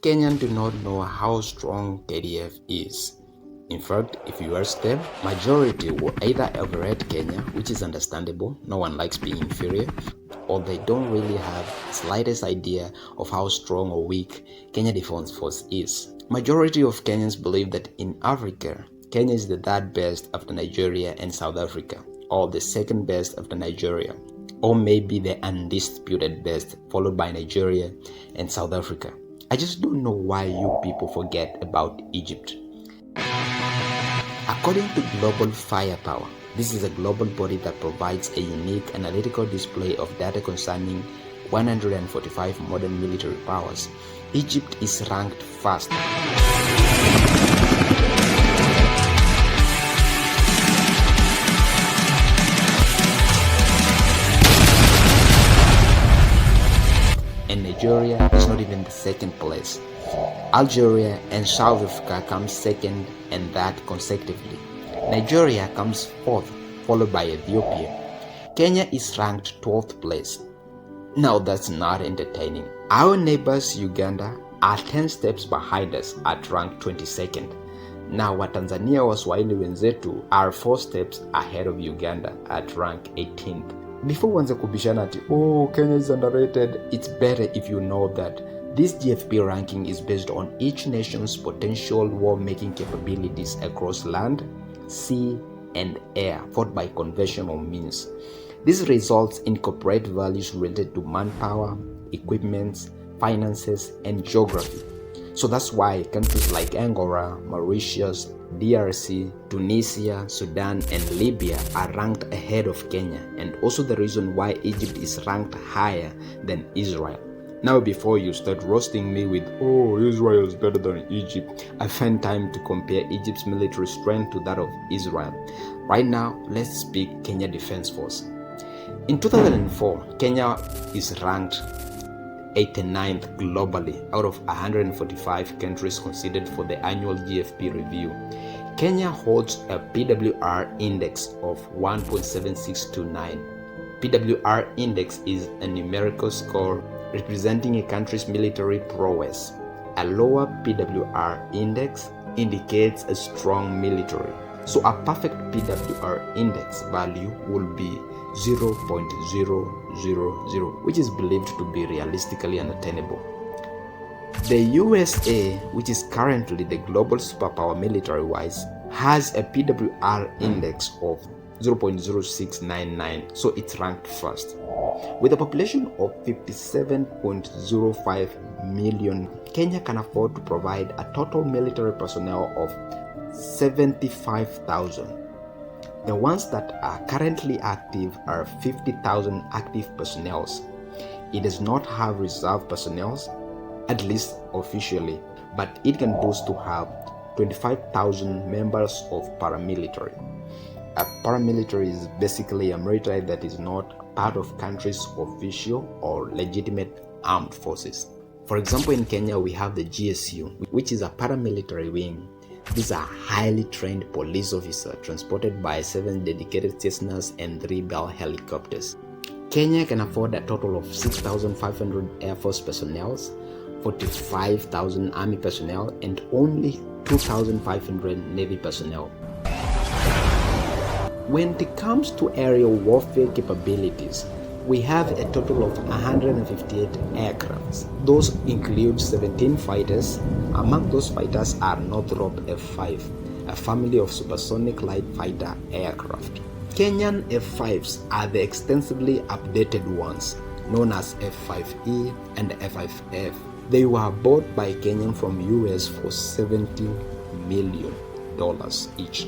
Kenyans do not know how strong KDF is. In fact, if you ask them, majority will either overrate Kenya, which is understandable, no one likes being inferior, or they don't really have the slightest idea of how strong or weak Kenya Defense Force is. Majority of Kenyans believe that in Africa, Kenya is the third best after Nigeria and South Africa, or the second best after Nigeria, or maybe the undisputed best, followed by Nigeria and South Africa. I just don't know why you people forget about Egypt. According to Global Firepower, this is a global body that provides a unique analytical display of data concerning 145 modern military powers. Egypt is ranked first. And Nigeria is not even the second place. Algeria and South Africa come second and third consecutively. Nigeria comes fourth, followed by Ethiopia. Kenya is ranked 12th place. Now that's not entertaining. Our neighbors Uganda are 10 steps behind us at rank 22nd. Now Watanzania Waswahili wenzetu are 4 steps ahead of Uganda at rank 18th. Before uanze kubishana ati, Kenya is underrated, it's better if you know that this GFP ranking is based on each nation's potential war-making capabilities across land, sea, and air, fought by conventional means. This results in corporate values related to manpower, equipment, finances, and geography. So that's why countries like Angola, Mauritius, DRC, Tunisia, Sudan, and Libya are ranked ahead of Kenya, and also the reason why Egypt is ranked higher than Israel. Now before you start roasting me with, Israel is better than Egypt, I find time to compare Egypt's military strength to that of Israel. Right now, let's speak Kenya Defense Force. In 2004, Kenya is ranked 89th globally out of 145 countries considered for the annual GFP review. Kenya holds a PWR index of 1.7629. PWR index is a numerical score representing a country's military prowess. A lower PWR index indicates a strong military. So a perfect PWR index value will be 0.000, which is believed to be realistically unattainable. The USA, which is currently the global superpower military-wise, has a PWR index of 0.0699, so it's ranked first. With a population of 57.05 million, Kenya can afford to provide a total military personnel of 75,000. The ones that are currently active are 50,000 active personnel. It does not have reserve personnel, at least officially, but it can boast to have 25,000 members of paramilitary. A paramilitary is basically a military that is not part of country's official or legitimate armed forces. For example, in Kenya we have the GSU, which is a paramilitary wing. These are highly trained police officers transported by 7 dedicated Cessnas and 3 Bell helicopters. Kenya can afford a total of 6,500 Air Force personnel, 45,000 Army personnel, and only 2,500 Navy personnel. When it comes to aerial warfare capabilities, we have a total of 158 aircrafts. Those include 17 fighters. Among those fighters are Northrop F-5, a family of supersonic light fighter aircraft. Kenyan F-5s are the extensively updated ones, known as F-5E and F-5F. They were bought by Kenyan from US for $70 million each.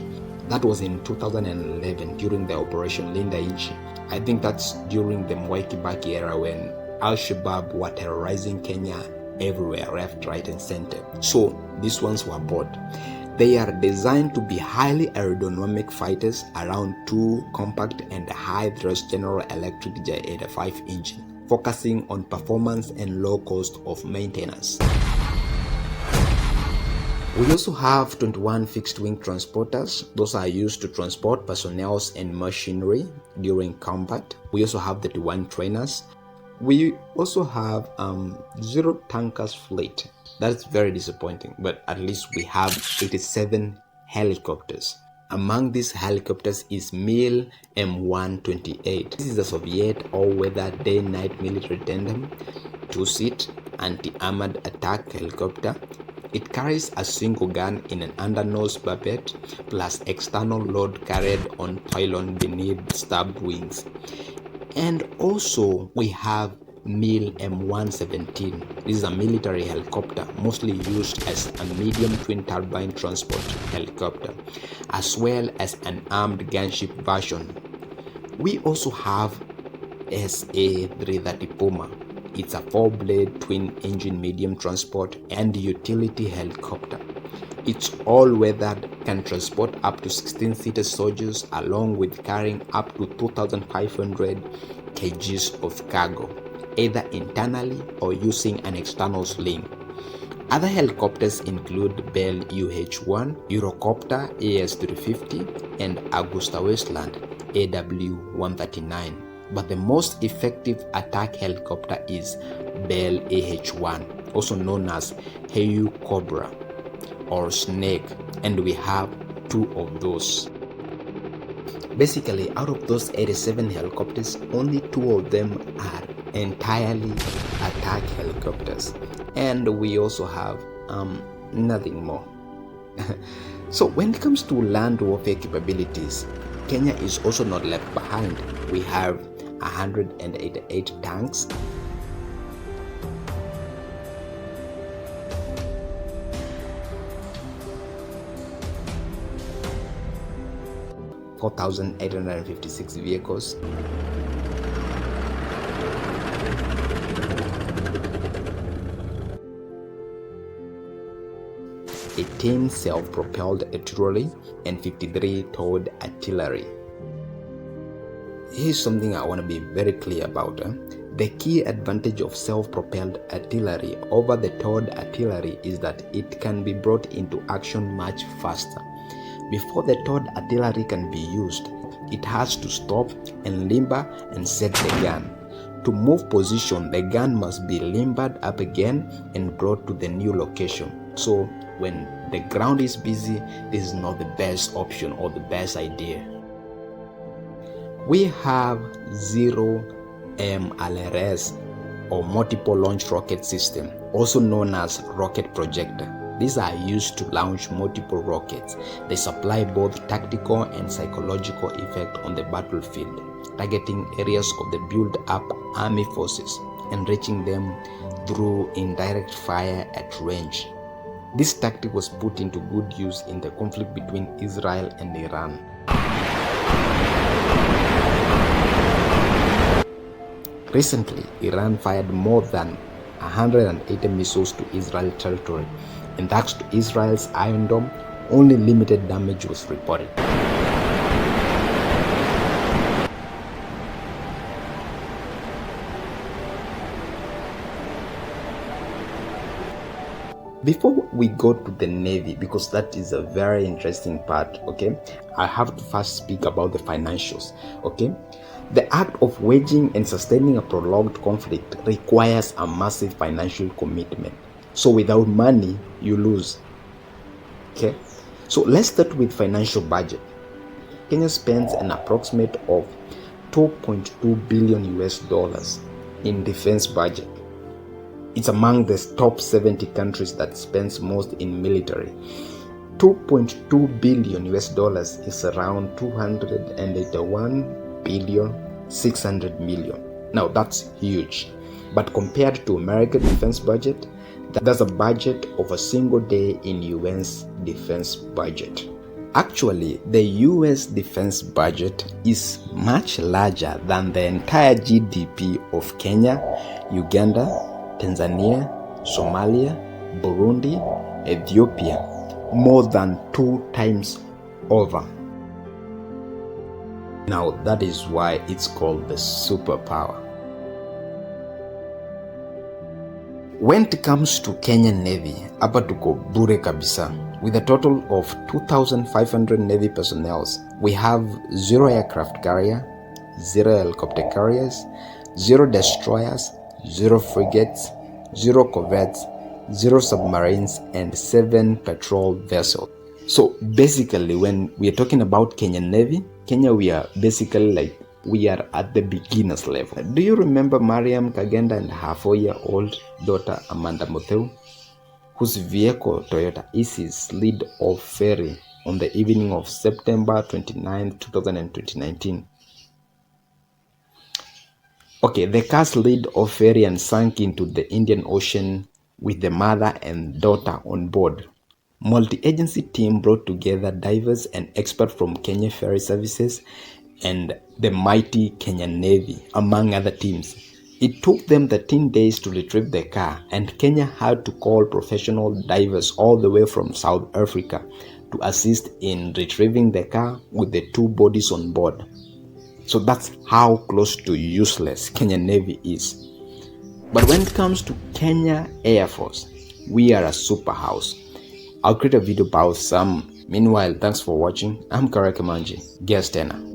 That was in 2011 during the Operation Linda Inchi. I think that's during the Mwai Kibaki era when Al-Shabaab were terrorizing Kenya everywhere, left, right, and center. So these ones were bought. They are designed to be highly aerodynamic fighters around 2 compact and high-thrust General Electric J85 engine, focusing on performance and low cost of maintenance. We also have 21 fixed-wing transporters. Those are used to transport personnel and machinery during combat. We also have 31 trainers. We also have 0 tankers fleet. That's very disappointing, but at least we have 87 helicopters. Among these helicopters is Mil M128. This is a Soviet all-weather day-night military tandem, two-seat, anti-armored attack helicopter. It carries a single gun in an undernose barbette plus external load carried on pylon beneath stabbed wings. And also we have Mil M117. This is a military helicopter mostly used as a medium twin turbine transport helicopter, as well as an armed gunship version. We also have SA-330 Puma. It's a 4-blade twin-engine medium transport and utility helicopter. It's all-weathered, can transport up to 16-seater soldiers along with carrying up to 2,500 kgs of cargo, either internally or using an external sling. Other helicopters include Bell UH-1, Eurocopter AS-350, and Augusta-Westland AW-139. But the most effective attack helicopter is Bell AH-1, also known as Heu Cobra or Snake, and we have 2 of those. Basically, out of those 87 helicopters, only 2 of them are entirely attack helicopters, and we also have nothing more. So when it comes to land warfare capabilities, Kenya is also not left behind. We have 188 tanks, 4,856 vehicles, 18 self-propelled artillery, and 53 towed artillery. Here's something I want to be very clear about. The key advantage of self-propelled artillery over the towed artillery is that it can be brought into action much faster. Before the towed artillery can be used, it has to stop and limber and set the gun. To move position, the gun must be limbered up again and brought to the new location. So when the ground is busy, this is not the best option or the best idea. We have 0MLRS or multiple launch rocket system, also known as rocket projector. These are used to launch multiple rockets. They supply both tactical and psychological effect on the battlefield, targeting areas of the built-up army forces and reaching them through indirect fire at range. This tactic was put into good use in the conflict between Israel and Iran. Recently, Iran fired more than 180 missiles to Israel territory, and thanks to Israel's Iron Dome, only limited damage was reported. Before we go to the Navy, because that is a very interesting part, okay, I have to first speak about the financials, okay. The act of waging and sustaining a prolonged conflict requires a massive financial commitment. So without money, you lose. Okay, so let's start with financial budget. Kenya spends an approximate of 2.2 billion US dollars in defense budget. It's among the top 70 countries that spends most in military. 2.2 billion US dollars is around 281 billion 600 million. Now that's huge, but compared to American defense budget, that's a budget of a single day in UN's defense budget. Actually, the US defense budget is much larger than the entire GDP of Kenya, Uganda, Tanzania, Somalia, Burundi, Ethiopia, more than 2 times over. Now that is why it's called the superpower. When it comes to Kenyan Navy, hapa tuko bure kabisa. With a total of 2,500 Navy personnel, we have 0 aircraft carrier, 0 helicopter carriers, 0 destroyers, 0 frigates, 0 corvettes, 0 submarines, and 7 patrol vessels. So basically, when we are talking about Kenyan Navy, Kenya, we are basically like, we are at the beginner's level. Do you remember Mariam Kagenda and her 4-year-old daughter Amanda Motheu, whose vehicle Toyota Isis slid off ferry on the evening of September 29, 2019? Okay, the car slid off ferry and sank into the Indian Ocean with the mother and daughter on board. Multi-agency team brought together divers and experts from Kenya Ferry Services and the mighty Kenyan Navy, among other teams. It took them 13 days to retrieve the car, and Kenya had to call professional divers all the way from South Africa to assist in retrieving the car with the 2 bodies on board. So that's how close to useless Kenyan Navy is. But when it comes to Kenya Air Force, we are a super house. I'll create a video about some. Meanwhile, thanks for watching. I'm Karake Manji. Guest Tena.